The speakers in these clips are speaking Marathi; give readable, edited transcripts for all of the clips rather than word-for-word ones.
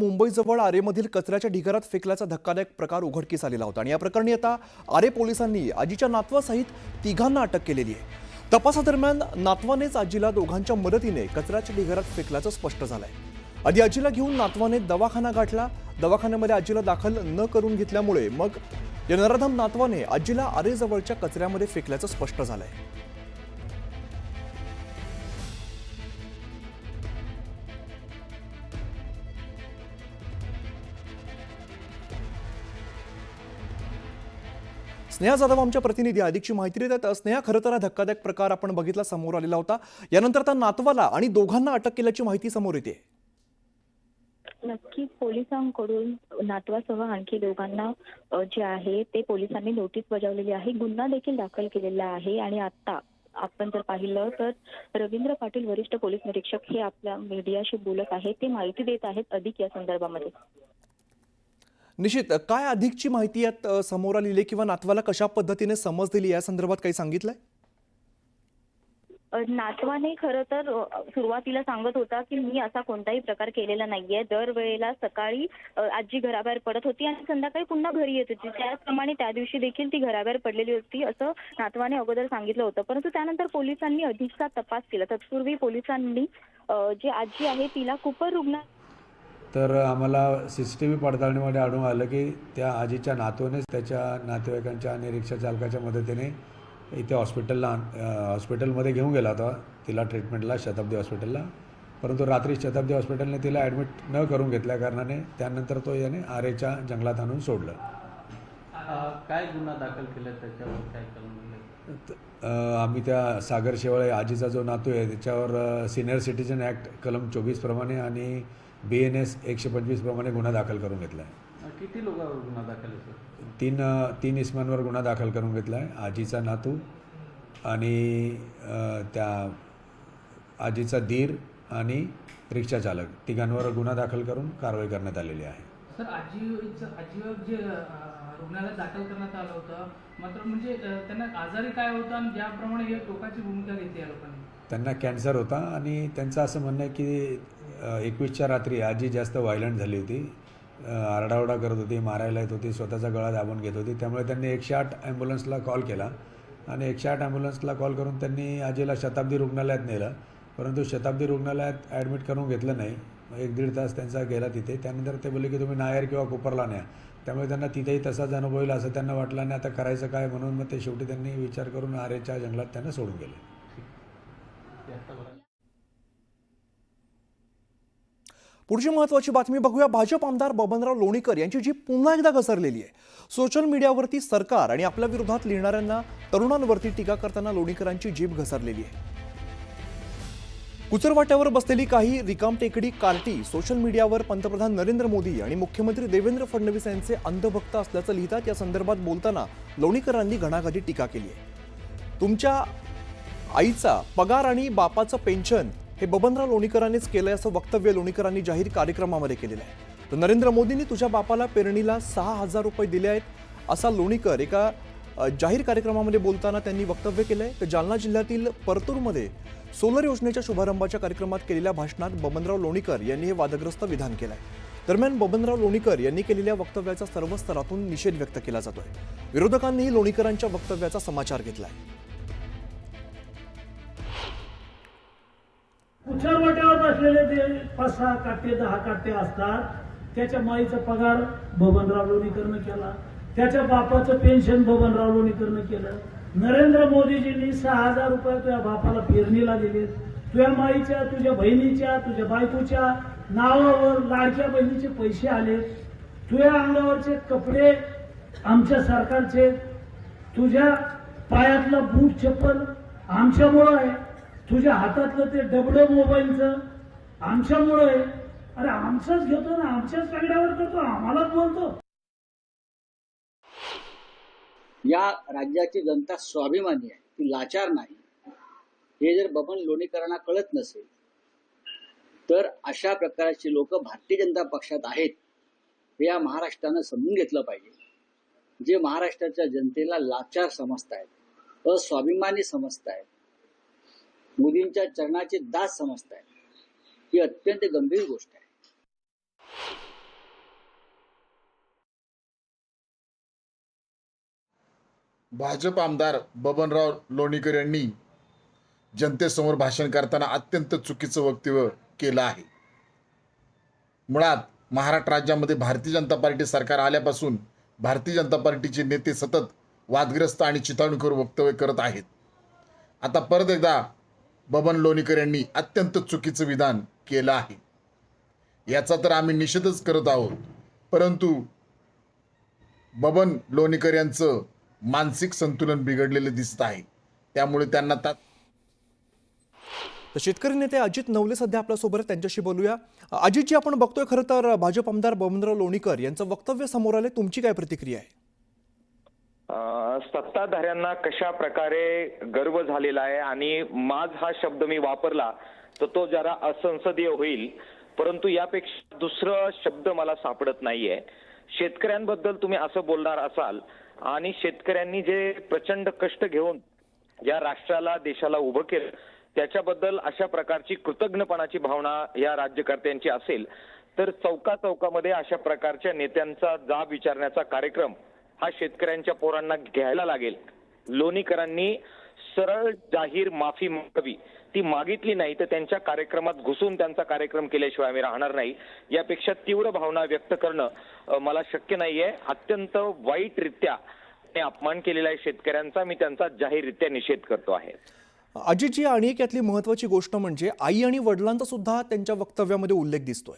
मुंबईजवळ आरेमधील कचऱ्याच्या ढिगारात फेकल्याचा धक्कादायक प्रकार उघडकीस आलेला होता आणि या प्रकरणी आता आरे पोलिसांनी आजीच्या नातवासहित तिघांना अटक केलेली आहे। तपासादरम्यान नातवानेच आजीला दोघांच्या मदतीने कचऱ्याच्या ढिगारात फेकल्याचं स्पष्ट झालंय। आधी आजीला घेऊन नातवाने दवाखाना गाठला। दवाखान्यामध्ये आजीला दाखल न करून घेतल्यामुळे मग या नराधम नातवाने आजीला आरेजवळच्या कचऱ्यामध्ये फेकल्याचं स्पष्ट झालंय। स्नेहा जाधव आमच्या प्रतिनिधी अधिकची माहिती देतात। स्नेहा, खरं तर हा धक्कादायक प्रकार आपण बघितला, समोर आलेला होता। यानंतर त्या नातवाला आणि दोघांना अटक केल्याची माहिती समोर येते। नक्कीच पोलिसांकडून नातवासह आणखी दोघांना जे आहे ते पोलिसांनी नोटीस बजावलेली आहे, गुन्हा देखील दाखल केलेला आहे। आणि आता आपण जर पाहिलं तर रवींद्र पाटील वरिष्ठ पोलीस निरीक्षक हे आपल्या मीडियाशी बोलत आहेत, ते माहिती देत आहेत अधिक या संदर्भामध्ये। निश्चित, काय अधिकची माहिती यात समोर आलेली किंवा नातवाला कशा पद्धतीने समज दिली या संदर्भात काही सांगितलंय? नातवाने खरं तर सुरुवातीला सांगत होता की मी असा कोणताही प्रकार केलेला नाहीये। दरवेळेला सकाळी आजी घराबाहेर पडत होती आणि संध्याकाळी पुन्हा घरी येत होती, त्याचप्रमाणे त्या दिवशी देखील ती घराबाहेर पडलेली होती असं नातवाने अगोदर सांगितलं होतं। परंतु त्यानंतर पोलिसांनी अधिकचा तपास केला। तत्पूर्वी पोलिसांनी जी आजी आहे तिला कुपर रुग्णालयात तर आम्हाला सीसीटीव्ही पडताळणीमध्ये आढळून आलं की त्या आजीच्या नातवानेच त्याच्या नातेवाईकांच्या आणि रिक्षा चालकाच्या मदतीने इथे हॉस्पिटलमध्ये घेऊन गेला होता तिला ट्रीटमेंटला, शताब्दी हॉस्पिटलला। परंतु रात्री शताब्दी हॉस्पिटलने तिला ॲडमिट न करून घेतल्या कारणाने त्यानंतर तो याने आरेच्या जंगलात आणून सोडलं। काय गुन्हा दाखल केला त्याच्यावर, काय कलम? आम्ही त्या सागर शेवाळे आजीचा जो नातू आहे त्याच्यावर सिनियर सिटीजन ॲक्ट कलम 24 प्रमाणे आणि BNS 125 प्रमाणे गुन्हा दाखल करून घेतला आहे। किती लोकांवर गुन्हा दाखल आहे? तीन इसमांवर गुन्हा दाखल करून घेतला आहे। आजीचा नातू आणि त्या आजीचा दीर आणि रिक्षा चालक तिघांवर गुन्हा दाखल करून कारवाई करण्यात आलेली आहे। सर, आजीवर जे रुग्णालयात दाखल करण्यात आलं होतं, मात्र म्हणजे त्यांना आजारी काय होतं आणि ज्याप्रमाणे हे टोकाची भूमिका घेतली या लोकांनी? त्यांना कॅन्सर होता आणि त्यांचं असं म्हणणं आहे की 21च्या रात्री आजी जास्त व्हायलंट झाली होती, आरडाओरडा करत होती, मारायला येत होती, स्वतःचा गळा दाबून घेत होती। त्यामुळे त्यांनी 108 ॲम्ब्युलन्सला कॉल केला आणि 108 ॲम्ब्युलन्सला कॉल करून त्यांनी आजीला शताब्दी रुग्णालयात नेलं। परंतु शताब्दी रुग्णालयात ॲडमिट करून घेतलं नाही। 1-1.5 तास त्यांचा गेला तिथे। त्यानंतर ते बोलले की तुम्ही नायर किंवा कोपरला न्या। त्यामुळे त्यांना तिथेही तसाच अनुभव येईल असं त्यांना वाटलं आणि आता करायचं काय म्हणून मग ते शेवटी त्यांनी विचार करून आरेच्या जंगलात त्यांना सोडून गेले। पुढची महत्त्वाची बातमी बघूया। भाजप आमदार बबनराव लोणीकर यांची जीभ पुन्हा एकदा घसरलेली आहे। सोशल मीडियावरती सरकार आणि आपल्या विरोधात लिहिणाऱ्यांना, तरुणांवरती टीका करताना लोणीकरांची जीभ घसरलेली आहे। कुचरवाट्यावर बसलेली काही रिकामटेकडी कार्टी सोशल मीडियावर पंतप्रधान नरेंद्र मोदी आणि मुख्यमंत्री देवेंद्र फडणवीस यांचे अंधभक्त असल्याचं लिहितात। या संदर्भात बोलताना लोणीकरांनी घणाघाती टीका केली आहे। तुमच्या आईचा पगार आणि बापाचं पेन्शन हे बबनराव लोणीकरांनीच केलंय असं वक्तव्य लोणीकरांनी जाहीर कार्यक्रमामध्ये केलेलं आहे। तर नरेंद्र मोदींनी तुझ्या बापाला पेरणीला 6,000 रुपये दिले आहेत असा लोणीकर एका जाहीर कार्यक्रमामध्ये बोलताना त्यांनी वक्तव्य केलंय। तर जालना जिल्ह्यातील परतूरमध्ये सोलर योजनेच्या शुभारंभाच्या कार्यक्रमात केलेल्या भाषणात बबनराव लोणीकर यांनी हे वादग्रस्त विधान केलंय। दरम्यान बबनराव लोणीकर यांनी केलेल्या वक्तव्याचा सर्व स्तरातून निषेध व्यक्त केला जातोय। विरोधकांनीही लोणीकरांच्या वक्तव्याचा समाचार घेतलाय। कुचरवाट्यावर बसलेले ते 5-6 काटे 10 काटे असतात, त्याच्या माईचा पगार बबनराव लोणीकरनं केला, त्याच्या बापाचं पेन्शन बबनराव लोणीकरनं केलं। नरेंद्र मोदीजींनी 6,000 रुपये तुझ्या बापाला पेरणीला दिले। तुझ्या माईच्या, तुझ्या बहिणीच्या, तुझ्या बायकोच्या नावावर लाडक्या बहिणीचे पैसे आले। तुझ्या अंगावरचे कपडे आमच्या सरकारचे, तुझ्या पायातलं बूट चप्पल आमच्यामुळं आहे, तुझ्या हातातलं ते डबडं मोबाईलचं आमच्यामुळं आहे। अरे आमचंच घेतो ना, आमच्याच सगळ्यावर करतो, आम्हालाच बोलतो। या राज्याची जनता स्वाभिमानी आहे, ती लाचार नाही। हे जर बबन लोणीकरांना कळत नसेल तर अशा प्रकारची लोक भारतीय जनता पक्षात आहेत हे या महाराष्ट्रानं समजून घेतलं पाहिजे। जे महाराष्ट्राच्या जनतेला लाचार समजतायत, अस्वाभिमानी समजतायत, मोदींच्या चरणाचे दास समजतायत, ही अत्यंत गंभीर गोष्ट आहे। भाजप आमदार बबनराव लोणीकर यांनी जनतेसमोर भाषण करताना अत्यंत चुकीचं वक्तव्य केलं आहे. मुळात महाराष्ट्र राज्यामध्ये भारतीय जनता पार्टी सरकार आल्यापासून भारतीय जनता पार्टीचे नेते सतत वादग्रस्त आणि चिथावणीखोर वक्तव्य करत आहेत. आता परत एकदा बबन लोणीकर यांनी अत्यंत चुकीचं विधान केलं आहे. याचा तर आम्ही निषेधच करत आहोत, परंतु बबन लोणीकर यांचं मानसिक संतुलन बिघडलेलं दिसत आहे. त्यामुळे त्यांना तर शेतकरी नेते अजित नवले सध्या आपल्यासोबत आहेत, त्यांच्याशी बोलूया. अजितजी, आपण बघतोय खरं तर भाजप आमदार बबनराव लोणीकर यांचं वक्तव्य समोर आले, तुमची काय प्रतिक्रिया आहे? सत्ताधाऱ्यांना कशा प्रकारे गर्व झालेला आहे आणि माझ हा शब्द मी वापरला तर तो जरा असंसदीय होईल, परंतु यापेक्षा दुसरं शब्द मला सापडत नाहीये. शेतकऱ्यांबद्दल तुम्ही असं बोलणार असाल आणि शेतकऱ्यांनी जे प्रचंड कष्ट घेऊन या राष्ट्राला देशाला उभं केलं त्याच्याबद्दल अशा प्रकारची कृतज्ञपणाची भावना या राज्यकर्त्यांची असेल तर चौकामध्ये अशा प्रकारच्या नेत्यांचा जाब विचारण्याचा कार्यक्रम हा शेतकऱ्यांच्या पोरांना घ्यायला लागेल. लोणीकरांनी सरळ जाहीर माफी मागावी, ती मागितली नाही तर त्यांच्या कार्यक्रमात घुसून त्यांचा कार्यक्रम केल्याशिवाय आम्ही राहणार नाही. यापेक्षा तीव्र भावना व्यक्त करणं मला शक्य नाहीये. अत्यंत वाईटरित्या अपमान केलेला आहे शेतकऱ्यांचा, मी त्यांचा जाहीररित्या निषेध करतो आहे. अजितजी, आणि एक यातली महत्वाची गोष्ट म्हणजे आई आणि वडिलांचा सुद्धा त्यांच्या वक्तव्यामध्ये उल्लेख दिसतोय.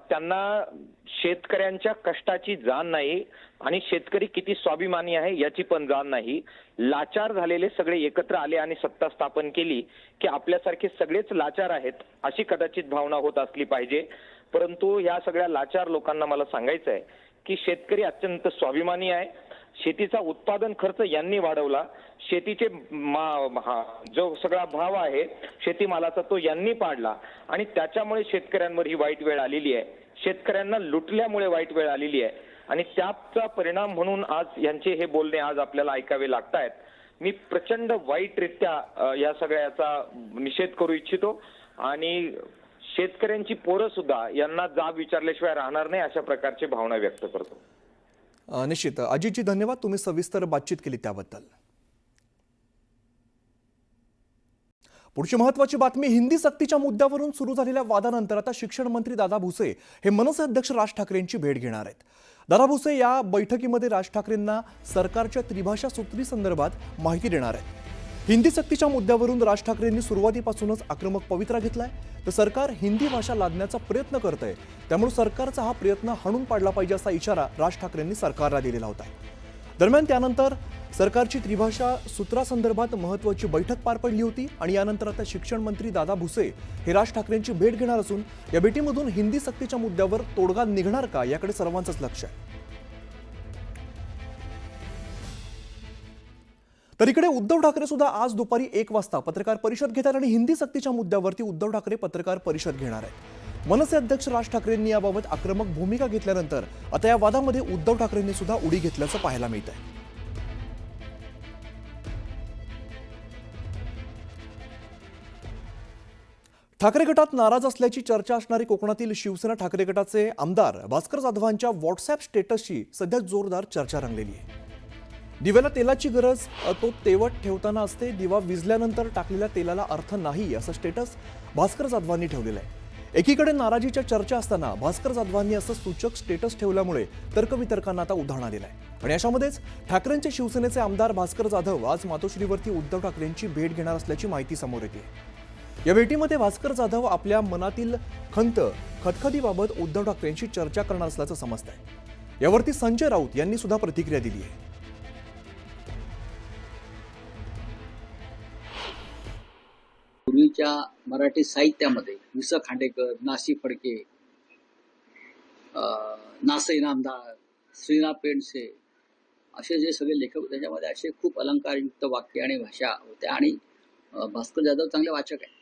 त्यांना शेतकऱ्यांच्या कष्टाची जाण नाही आणि शेतकरी किती स्वाभिमानी आहे याची पण जाण नाही. लाचार झालेले सगळे एकत्र आले आणि सत्ता स्थापन केली की आपल्यासारखे सगळेच लाचार आहेत अशी कदाचित भावना होत असली पाहिजे. परंतु या सगळ्या लाचार लोकांना मला सांगायचं आहे की शेतकरी अत्यंत स्वाभिमानी आहे. शेतीचा उत्पादन खर्च यांनी वाढवला, शेतीचे जो सगळा भाव आहे शेतीमालाचा तो यांनी पाडला आणि त्याच्यामुळे शेतकऱ्यांवर ही वाईट वेळ आलेली आहे. शेतकऱ्यांना लुटल्यामुळे वाईट वेळ आलेली आहे आणि त्याचा परिणाम म्हणून आज यांचे हे बोलणे आज आपल्याला ऐकावे लागतायत. मी प्रचंड वाईटरित्या या सगळ्याचा निषेध करू इच्छितो आणि शेतकऱ्यांची पोरं सुद्धा यांना जाब विचारल्याशिवाय राहणार नाही अशा प्रकारची भावना व्यक्त करतो. निश्चित. अजितजी, धन्यवाद, तुम्ही सविस्तर बातचीत केली त्याबद्दल. पुढची महत्वाची बातमी, हिंदी सक्तीच्या मुद्द्यावरून सुरू झालेल्या वादानंतर आता शिक्षण मंत्री दादा भुसे हे मनसे अध्यक्ष राज ठाकरेंची भेट घेणार आहेत. दादा भुसे या बैठकीमध्ये राज ठाकरेंना सरकारच्या त्रिभाषा सूत्री संदर्भात माहिती देणार आहेत. हिंदी सक्तीच्या मुद्द्यावरून राज ठाकरेंनी सुरुवातीपासूनच आक्रमक पवित्रा घेतलाय, तर सरकार हिंदी भाषा लादण्याचा प्रयत्न करतंय, त्यामुळे सरकारचा हा प्रयत्न हाणून पाडला पाहिजे असा इशारा राज ठाकरेंनी सरकारला दिलेला होता. दरम्यान त्यानंतर सरकारची त्रिभाषा सूत्रासंदर्भात महत्त्वाची बैठक पार पडली होती आणि यानंतर आता शिक्षण मंत्री दादा भुसे हे राज ठाकरेंची भेट घेणार असून या भेटीमधून हिंदी सक्तीच्या मुद्द्यावर तोडगा निघणार का याकडे सर्वांचंच लक्ष आहे. तर इकडे उद्धव ठाकरे सुद्धा आज दुपारी 1 वाजता पत्रकार परिषद घेतात आणि हिंदी सक्तीच्या मुद्द्यावरती उद्धव ठाकरे पत्रकार परिषद घेणार आहेत. मनसे अध्यक्ष राज ठाकरेंनी याबाबत आक्रमक भूमिका घेतल्यानंतर आता या वादामध्ये उद्धव ठाकरेंनी सुद्धा उडी घेतल्याचं पाहायला मिळत आहे. ठाकरे गटात नाराज असल्याची चर्चा असणारी कोकणातील शिवसेना ठाकरे गटाचे आमदार भास्कर जाधवांच्या व्हॉट्सअप स्टेटसची सध्या जोरदार चर्चा रंगलेली आहे. दिव्याला तेलाची गरज तो तेवट ठेवताना असते, दिवा विझल्यानंतर टाकलेल्या तेलाला अर्थ नाही असं स्टेटस भास्कर जाधवांनी ठेवलेलं आहे. एकीकडे नाराजीच्या चर्चा असताना भास्कर जाधवांनी असं सूचक स्टेटस ठेवल्यामुळे तर्कवितर्कांना आता उधाण आलेलं आहे आणि अशामध्येच ठाकरेंचे शिवसेनेचे आमदार भास्कर जाधव आज मातोश्रीवरती उद्धव ठाकरेंची भेट घेणार असल्याची माहिती समोर येते. या भेटीमध्ये भास्कर जाधव आपल्या मनातील खतखतीबाबत उद्धव ठाकरेंशी चर्चा करणार असल्याचं समजत आहे. यावरती संजय राऊत यांनी सुद्धा प्रतिक्रिया दिली आहे. पूर्वीच्या मराठी साहित्यामध्ये वि. स. खांडेकर, ना. सी. फडके, ना. स. इनामदार, श्रीनाथ पेंडसे असे जे सगळे लेखक होते त्याच्यामध्ये असे खूप अलंकारयुक्त वाक्य आणि भाषा होत्या आणि भास्कर जाधव चांगले वाचक आहेत.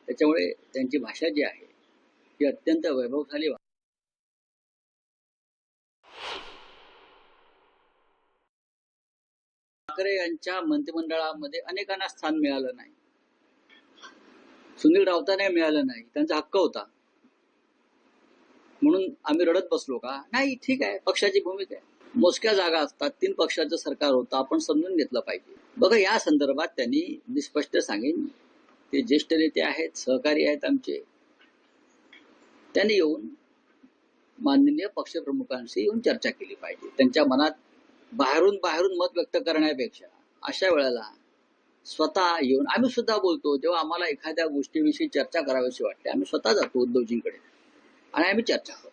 त्याच्यामुळे त्यांची भाषा जी आहे ती अत्यंत वैभवशाली. ठाकरे यांच्या मंत्रिमंडळामध्ये अनेकांना स्थान मिळालं नाही. सुनील राऊतांना मिळालं नाही, त्यांचा हक्क होता म्हणून आम्ही रडत बसलो का? नाही, ठीक आहे, पक्षाची भूमिका आहे. मोजक्या जागा असतात, 3 पक्षाचं सरकार होतं, आपण समजून घेतलं पाहिजे. बघा, या संदर्भात त्यांनी निस्पष्ट सांगेन, ते ज्येष्ठ नेते आहेत, सहकारी आहेत आमचे, त्यांनी येऊन माननीय पक्षप्रमुखांशी येऊन चर्चा केली पाहिजे. त्यांच्या मनात बाहेरून मत व्यक्त करण्यापेक्षा अशा वेळेला स्वतः येऊन, आम्ही सुद्धा बोलतो, जेव्हा आम्हाला एखाद्या गोष्टीविषयी चर्चा करावीशी वाटते, आम्ही स्वतः जातो उद्धवजींकडे आणि आम्ही चर्चा करतो.